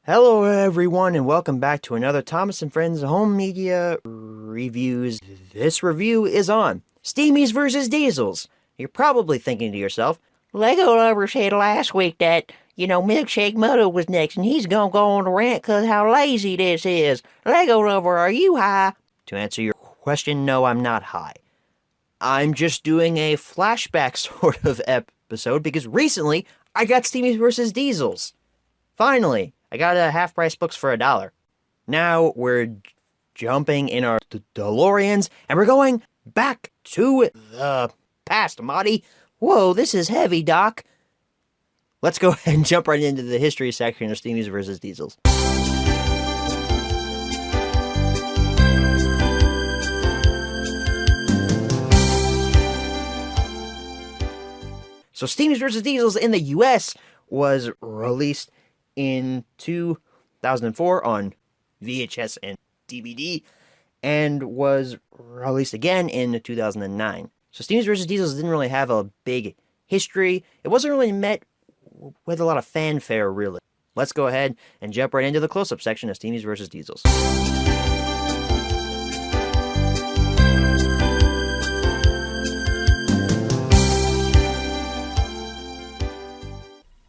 Hello everyone and welcome back to another Thomas and Friends Home Media Reviews. This review is on Steamies vs. Diesels. You're probably thinking to yourself, Lego Lover said last week that, Milkshake Moto was next and he's gonna go on a rant cause how lazy this is. Lego Lover, are you high? To answer your question, no, I'm not high. I'm just doing a flashback sort of episode because recently I got Steamies vs. Diesels. Finally! I got half-price books for $1. Now we're jumping in our DeLoreans, and we're going back to the past, Marty. Whoa, this is heavy, Doc. Let's go ahead and jump right into the history section of Steamies vs. Diesels. So Steamies vs. Diesels in the US was released in 2004 on VHS and DVD, and was released again in 2009. So Steamies vs. Diesels didn't really have a big history. It wasn't really met with a lot of fanfare, really. Let's go ahead and jump right into the close-up section of Steamies vs. Diesels.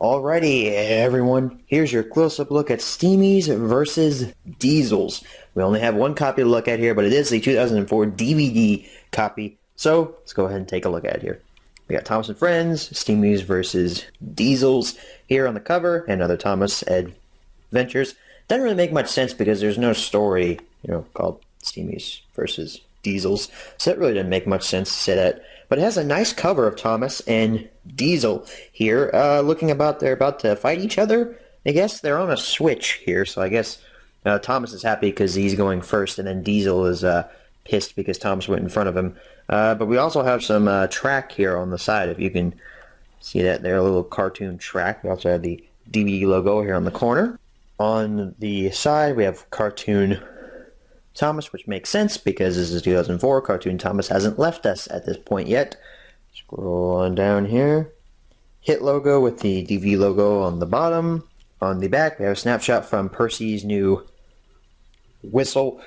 Alrighty, everyone, here's your close-up look at Steamies vs. Diesels. We only have one copy to look at here, but it is the 2004 DVD copy, so let's go ahead and take a look at it here. We got Thomas and Friends, Steamies vs. Diesels here on the cover, and other Thomas adventures. Doesn't really make much sense because there's no story, called Steamies vs. Diesels, so it really doesn't make much sense to say that. But it has a nice cover of Thomas and Diesel here, looking about they're about to fight each other. I guess they're on a switch here, so I guess Thomas is happy because he's going first, and then Diesel is pissed because Thomas went in front of him. But we also have some track here on the side, if you can see that there, a little cartoon track. We also have the DVD logo here on the corner. On the side, we have cartoon Thomas, which makes sense because this is 2004. Cartoon Thomas hasn't left us at this point yet. Scroll on down here. Hit logo with the DVD logo on the bottom. On the back, we have a snapshot from Percy's new whistle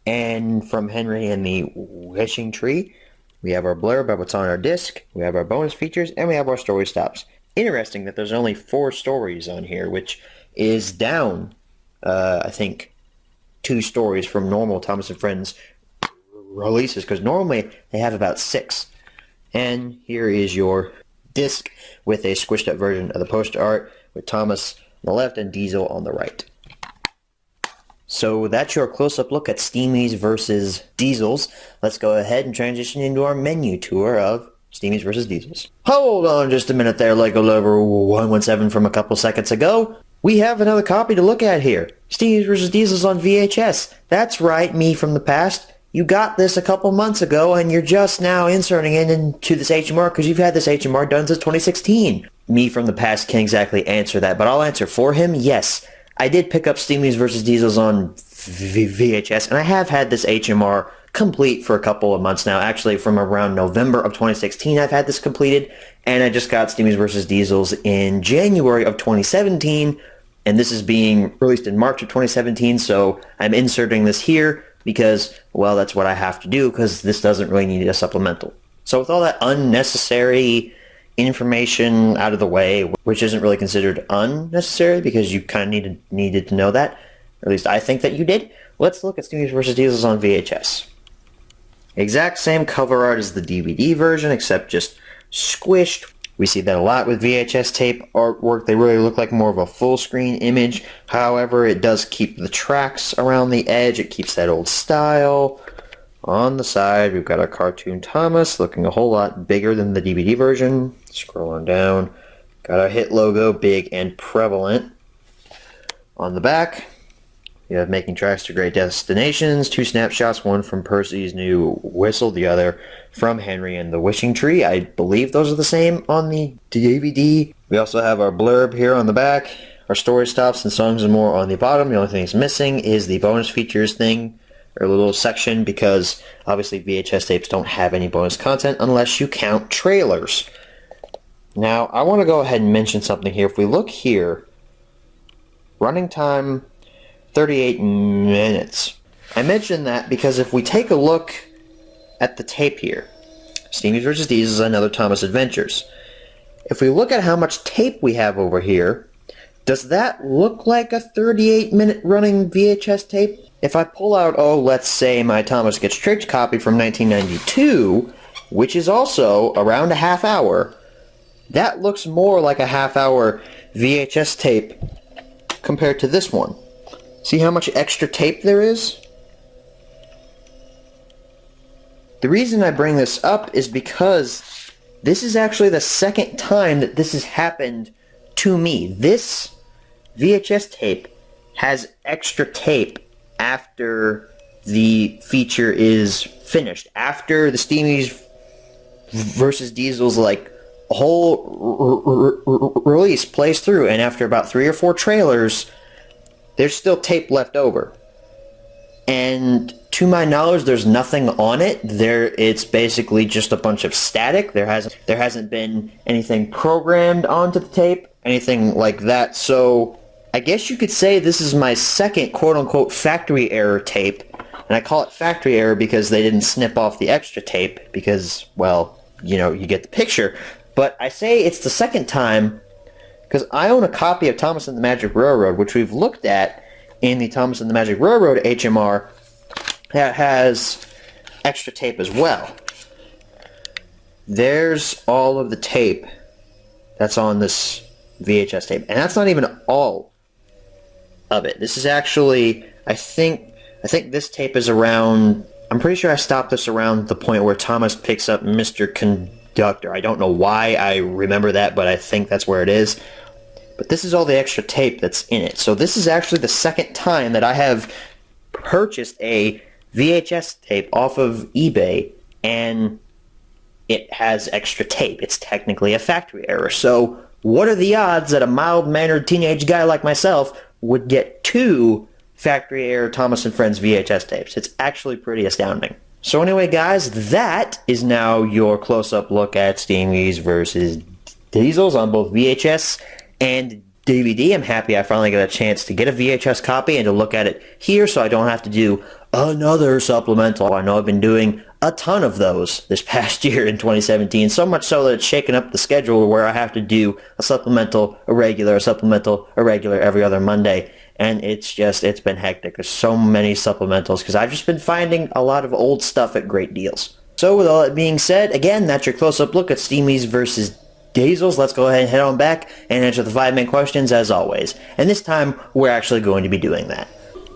and from Henry and the wishing tree. We have our blurb about what's on our disc. We have our bonus features, and we have our story stops. Interesting that there's only 4 stories on here, which is down, I think, 2 stories from normal Thomas and Friends releases, because normally they have about 6. And here is your disc with a squished up version of the poster art with Thomas on the left and Diesel on the right. So that's your close-up look at Steamies vs. Diesels. Let's go ahead and transition into our menu tour of Steamies vs. Diesels. Hold on just a minute there, Lego Lover 117 from a couple seconds ago. We have another copy to look at here. Steamies vs. Diesels on VHS. That's right, me from the past. You got this a couple months ago, and you're just now inserting it into this HMR because you've had this HMR done since 2016. Me from the past can't exactly answer that, but I'll answer for him. Yes, I did pick up Steamies vs. Diesels on VHS, and I have had this HMR complete for a couple of months now. Actually, from around November of 2016, I've had this completed, and I just got Steamies vs. Diesels in January of 2017, and this is being released in March of 2017, so I'm inserting this here because, well, that's what I have to do because this doesn't really need a supplemental. So with all that unnecessary information out of the way, which isn't really considered unnecessary because you kind of needed to know that, or at least I think that you did, let's look at Steamies vs. Diesels on VHS. Exact same cover art as the DVD version, except just squished. We see that a lot with VHS tape artwork. They really look like more of a full screen image. However, it does keep the tracks around the edge. It keeps that old style. On the side, we've got our cartoon Thomas looking a whole lot bigger than the DVD version. Scroll on down. Got our hit logo, big and prevalent. On the back, we have making tracks to great destinations. 2 snapshots, one from Percy's new whistle, the other from Henry and the wishing tree. I believe those are the same on the DVD. We also have our blurb here on the back, our story stops and songs and more on the bottom. The only thing that's missing is the bonus features thing, or a little section, because obviously VHS tapes don't have any bonus content unless you count trailers. Now, I want to go ahead and mention something here. If we look here, Running time, 38 minutes. I mention that because if we take a look at the tape here, Steamies vs. Diesels, Another Thomas Adventures. If we look at how much tape we have over here, does that look like a 38-minute running VHS tape? If I pull out, let's say my Thomas Gets Tricked copy from 1992, which is also around a half hour, that looks more like a half-hour VHS tape compared to this one. See how much extra tape there is? The reason I bring this up is because this is actually the second time that this has happened to me. This VHS tape has extra tape after the feature is finished. After the Steamies versus Diesels whole release plays through, and after about 3 or 4 trailers, there's still tape left over. And to my knowledge, there's nothing on it. It's basically just a bunch of static. There hasn't been anything programmed onto the tape, anything like that. So I guess you could say this is my second quote-unquote factory error tape. And I call it factory error because they didn't snip off the extra tape because, well, you get the picture. But I say it's the second time because I own a copy of Thomas and the Magic Railroad, which we've looked at in the Thomas and the Magic Railroad HMR, that has extra tape as well. There's all of the tape that's on this VHS tape, and that's not even all of it. This is actually, I think this tape is around, I'm pretty sure I stopped this around the point where Thomas picks up Mr. Conductor. I don't know why I remember that, but I think that's where it is. But this is all the extra tape that's in it. So this is actually the second time that I have purchased a VHS tape off of eBay, and it has extra tape. It's technically a factory error. So what are the odds that a mild-mannered teenage guy like myself would get 2 factory error Thomas and Friends VHS tapes? It's actually pretty astounding. So anyway, guys, that is now your close-up look at Steamies versus Diesels on both VHS and DVD. I'm happy I finally got a chance to get a VHS copy and to look at it here so I don't have to do another supplemental. I know I've been doing a ton of those this past year in 2017, so much so that it's shaken up the schedule where I have to do a supplemental, a regular every other Monday. And it's been hectic. There's so many supplementals because I've just been finding a lot of old stuff at great deals. So with all that being said, again, that's your close-up look at Steamies versus Diesels. Let's go ahead and head on back and answer the 5 main questions as always. And this time, we're actually going to be doing that.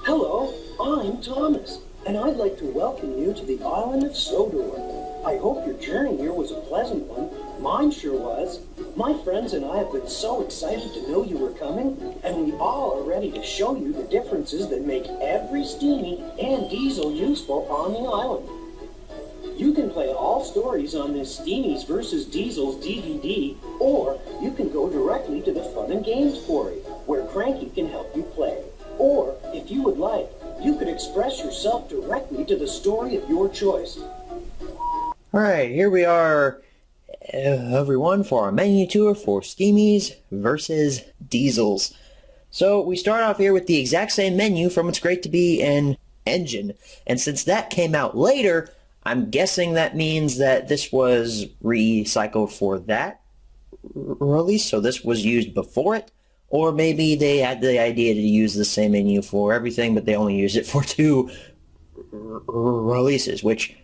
Hello, I'm Thomas, and I'd like to welcome you to the island of Sodor. I hope your journey here was a pleasant one. Mine sure was. My friends and I have been so excited to know you were coming, and we all are ready to show you the differences that make every Steamy and Diesel useful on the island. You can play all stories on this Steamies vs. Diesels DVD, or you can go directly to the Fun and Games Quarry, where Cranky can help you play. Or, if you would like, you could express yourself directly to the story of your choice. Alright, here we are, everyone, for our menu tour for Steamies versus Diesels. So, we start off here with the exact same menu from It's Great to Be an Engine. And since that came out later, I'm guessing that means that this was recycled for that release, so this was used before it. Or maybe they had the idea to use the same menu for everything, but they only used it for 2 releases, which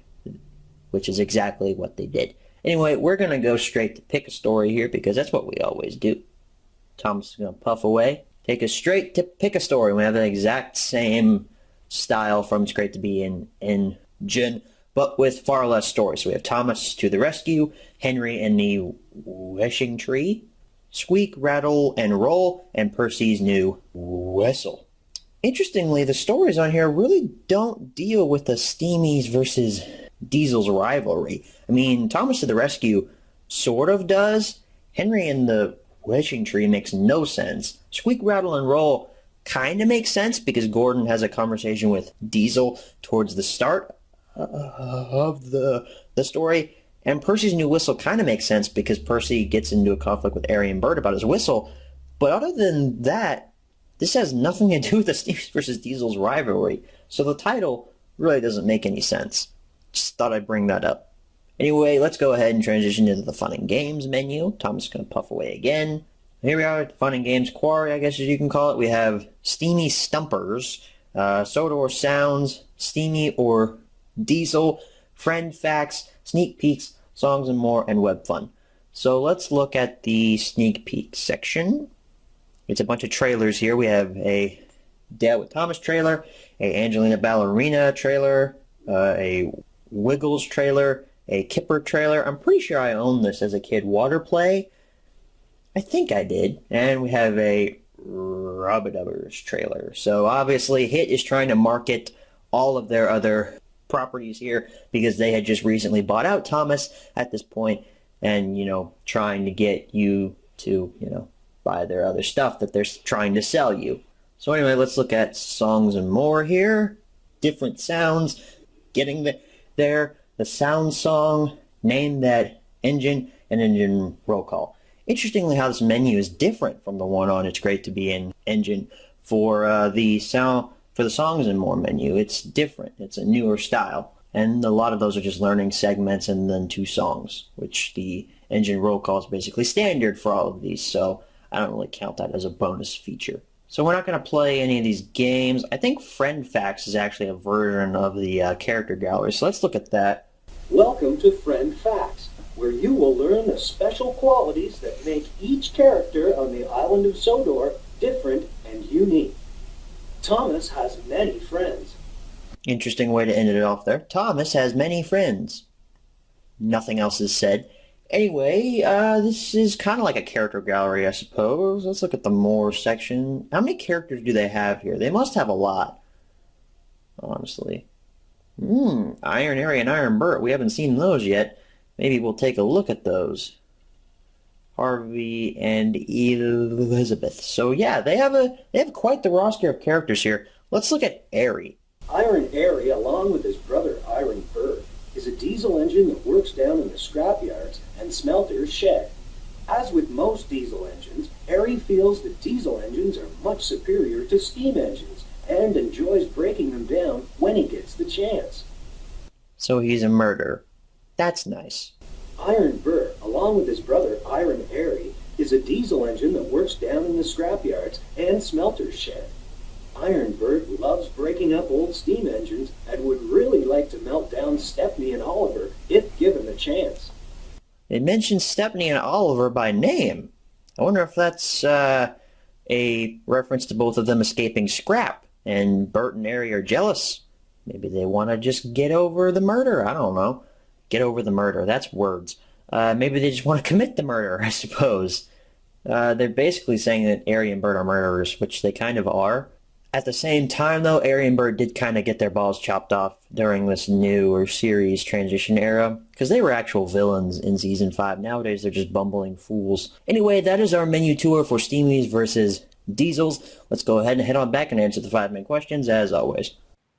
is exactly what they did. Anyway, we're going to go straight to pick a story here, because that's what we always do. Tom's going to puff away, take us straight to pick a story. We have the exact same style from It's Great to Be an Engine, but with far less stories. So we have Thomas to the Rescue, Henry and the Wishing Tree, Squeak, Rattle, and Roll, and Percy's New Whistle. Interestingly, the stories on here really don't deal with the Steamies versus Diesels rivalry. I mean, Thomas to the Rescue sort of does. Henry and the Wishing Tree makes no sense. Squeak, Rattle, and Roll kind of makes sense because Gordon has a conversation with Diesel towards the start of the story. And Percy's New Whistle kind of makes sense because Percy gets into a conflict with Ari and Bert about his whistle. But other than that, This has nothing to do with the Steamies versus Diesels rivalry, so the title really doesn't make any sense. Just thought I'd bring that up. Anyway, let's go ahead and transition into the Fun and Games menu. Thomas is going to puff away again. Here we are at Fun and Games Quarry, I guess as you can call it. We have Steamy Stumpers, Sodor Sounds, Steamy or Diesel, Friend Facts, Sneak Peeks, Songs and More, and Web Fun. So let's look at the Sneak Peek section. It's a bunch of trailers here. We have a Dad with Thomas trailer, a Angelina Ballerina trailer, a Wiggles trailer, a Kipper trailer. I'm pretty sure I owned this as a kid. Water Play. I think I did. And we have a Rubbadubbers trailer. So obviously HIT is trying to market all of their other properties here because they had just recently bought out Thomas at this point and, trying to get you to, buy their other stuff that they're trying to sell you. So anyway, let's look at Songs and More here. Different sounds. Getting there. The sound song. Name that engine. And engine roll call. Interestingly, how this menu is different from the one on It's Great to Be in Engine for the Songs and More menu. It's different. It's a newer style. And a lot of those are just learning segments and then 2 songs, which the engine roll call is basically standard for all of these. So I don't really count that as a bonus feature. So we're not going to play any of these games. I think Friend Facts is actually a version of the character gallery. So let's look at that. Welcome to Friend Facts, where you will learn the special qualities that make each character on the island of Sodor different and unique. Thomas has many friends. Interesting way to end it off there. Thomas has many friends. Nothing else is said. Anyway, this is kind of like a character gallery, I suppose. Let's look at the More section. How many characters do they have here? They must have a lot, honestly. Iron Harry and Iron Bert. We haven't seen those yet. Maybe we'll take a look at those. Harvey and Elizabeth. So yeah, they have quite the roster of characters here. Let's look at Airy. Iron Airy, along with his brother Iron Bert, is a diesel engine that works down in the scrapyards and smelters shed. As with most diesel engines, Airy feels that diesel engines are much superior to steam engines and enjoys breaking them down when he gets the chance. So he's a murderer. That's nice. Iron Bert, along with his brother Iron Airy, is a diesel engine that works down in the scrapyards and smelters shed. Iron Bert loves breaking up old steam engines and would really like to melt down Stepney and Oliver if given a chance. They mentioned Stepney and Oliver by name. I wonder if that's a reference to both of them escaping scrap and Bert and Airy are jealous. Maybe they want to just get over the murder. I don't know. Get over the murder. That's words. Maybe they just want to commit the murder, I suppose. They're basically saying that Airy and Bert are murderers, which they kind of are. At the same time, though, Airy and Bert did kind of get their balls chopped off during this newer series transition era, because they were actual villains in Season 5. Nowadays, they're just bumbling fools. Anyway, that is our menu tour for Steamies versus Diesels. Let's go ahead and head on back and answer the 5 main questions, as always.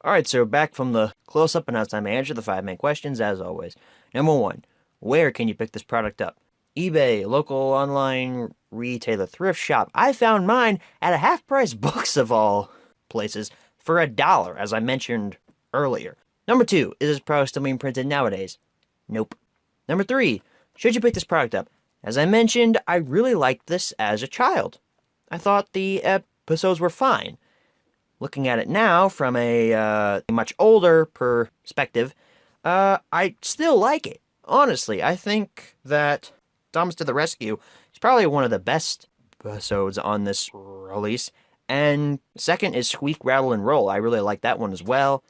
Alright, so back from the close-up, and now it's time to answer the 5 main questions, as always. Number 1, where can you pick this product up? eBay, local online retailer, thrift shop. I found mine at a half-price Books of all places for $1, as I mentioned earlier. Number 2, is this product still being printed nowadays? Nope. Number 3, should you pick this product up? As I mentioned, I really liked this as a child. I thought the episodes were fine. Looking at it now from a much older perspective, I still like it. Honestly, I think that Thomas to the Rescue is probably one of the best episodes on this release. And second is Squeak, Rattle, and Roll. I really like that one as well.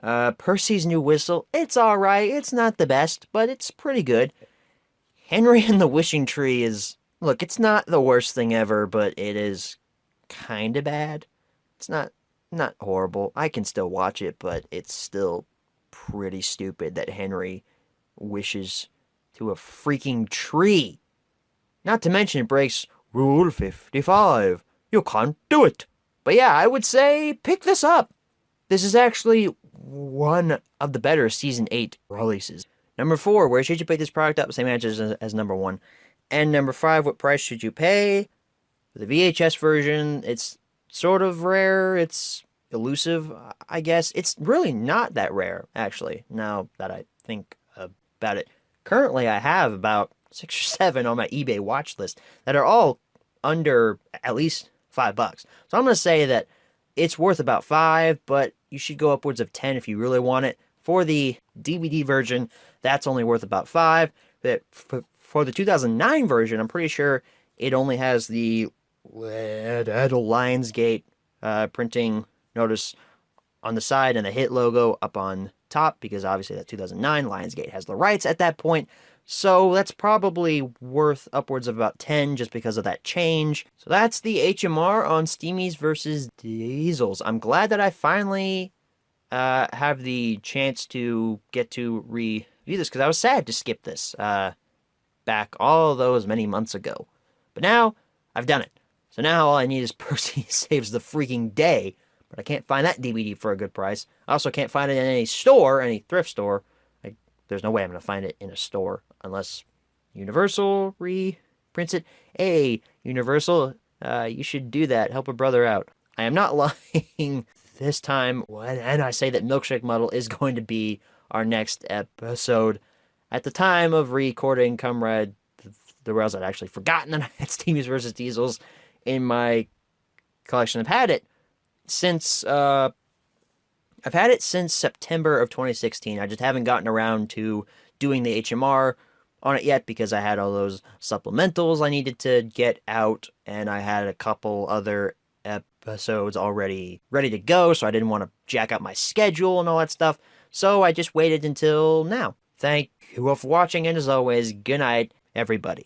Percy's New Whistle, it's alright. It's not the best, but it's pretty good. Henry and the Wishing Tree is... Look, it's not the worst thing ever, but it is kind of bad. It's not horrible. I can still watch it, but it's still pretty stupid that Henry wishes to a freaking tree. Not to mention it breaks Rule 55. You can't do it. But yeah, I would say pick this up. This is actually one of the better Season 8 releases. Number 4, where should you pick this product up? Same answer as number 1. And number 5, what price should you pay? For the VHS version, it's sort of rare. It's elusive, I guess. It's really not that rare, actually, now that I think about it. Currently, I have about 6 or 7 on my eBay watch list that are all under at least $5. So I'm going to say that it's worth about 5, but you should go upwards of 10 if you really want it. For the DVD version, that's only worth about 5. But for the 2009 version, I'm pretty sure it only has the Lionsgate printing notice on the side and the hit logo up on top, because obviously that 2009 Lionsgate has the rights at that point. So that's probably worth upwards of about 10 just because of that change. So that's the HMR on Steamies versus Diesels. I'm glad that I finally have the chance to get to review this, because I was sad to skip this back all those many months ago. But now I've done it. So now all I need is Percy Saves the Freaking Day. But I can't find that DVD for a good price. I also can't find it in any store, any thrift store. There's no way I'm going to find it in a store unless Universal reprints it. Hey, Universal, you should do that. Help a brother out. I am not lying this time when I say that Milkshake Muddle is going to be our next episode. At the time of recording, Comrade, the Rails, I'd actually forgotten that I had Steamies vs. Diesels in my collection. I've had it since September of 2016. I just haven't gotten around to doing the HMR on it yet because I had all those supplementals I needed to get out, and I had a couple other episodes already ready to go, so I didn't want to jack up my schedule and all that stuff. So I just waited until now. Thank you all for watching, and as always, good night, everybody.